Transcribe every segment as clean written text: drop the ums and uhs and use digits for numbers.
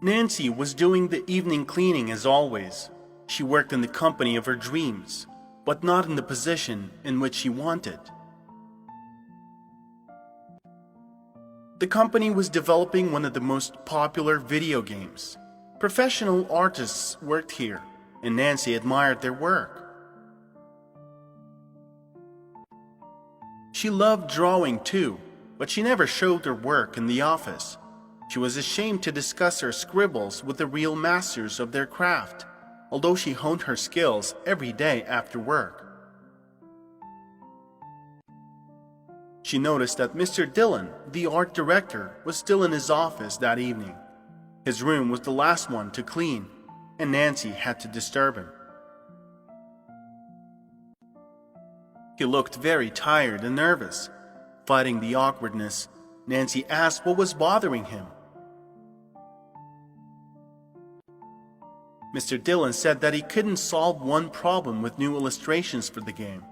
Nancy was doing the evening cleaning as always. She worked in the company of her dreams, but not in the position in which she wanted. The company was developing one of the most popular video games. Professional artists worked here, and Nancy admired their work. She loved drawing too, but she never showed her work in the office. She was ashamed to discuss her scribbles with the real masters of their craft, although she honed her skills every day after work. She noticed that Mr. Dillon, the art director, was still in his office that evening. His room was the last one to clean, and Nancy had to disturb him. He looked very tired and nervous. Fighting the awkwardness, Nancy asked what was bothering him. Mr. Dillon said that he couldn't solve one problem with new illustrations for the game.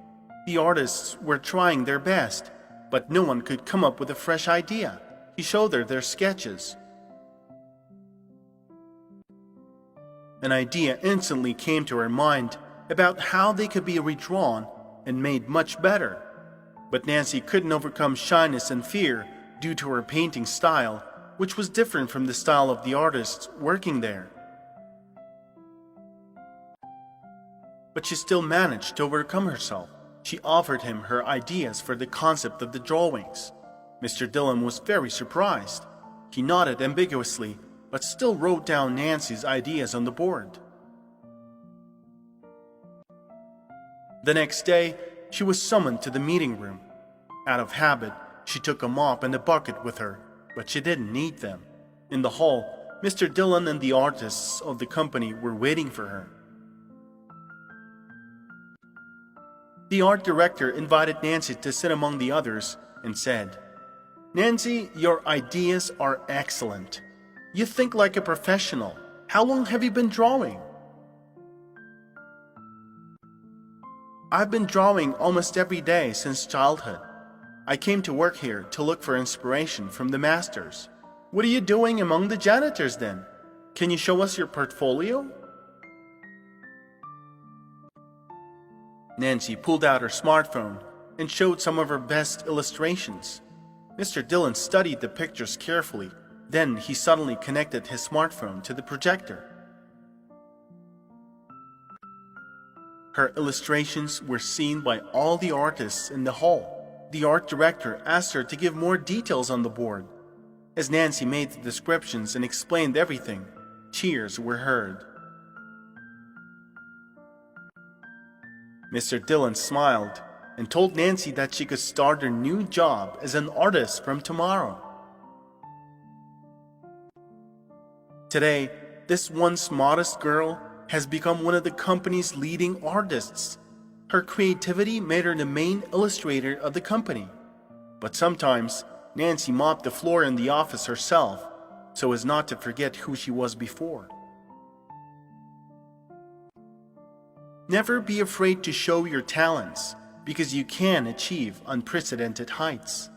The artists were trying their best, but no one could come up with a fresh idea. He showed her their sketches. An idea instantly came to her mind about how they could be redrawn and made much better. But Nancy couldn't overcome shyness and fear due to her painting style, which was different from the style of the artists working there. But she still managed to overcome herself. She offered him her ideas for the concept of the drawings. Mr. Dillon was very surprised. He nodded ambiguously, but still wrote down Nancy's ideas on the board. The next day, she was summoned to the meeting room. Out of habit, she took a mop and a bucket with her, but she didn't need them. In the hall, Mr. Dillon and the artists of the company were waiting for her. The art director invited Nancy to sit among the others and said, "Nancy, your ideas are excellent. You think like a professional. How long have you been drawing?" "I've been drawing almost every day since childhood. I came to work here to look for inspiration from the masters." "What are you doing among the janitors then? Can you show us your portfolio?" Nancy pulled out her smartphone and showed some of her best illustrations. Mr. Dillon studied the pictures carefully. Then he suddenly connected his smartphone to the projector. Her illustrations were seen by all the artists in the hall. The art director asked her to give more details on the board. As Nancy made the descriptions and explained everything, cheers were heard. Mr. Dillon smiled and told Nancy that she could start her new job as an artist from tomorrow. Today, this once modest girl has become one of the company's leading artists. Her creativity made her the main illustrator of the company. But sometimes, Nancy mopped the floor in the office herself so as not to forget who she was before. Never be afraid to show your talents, because you can achieve unprecedented heights.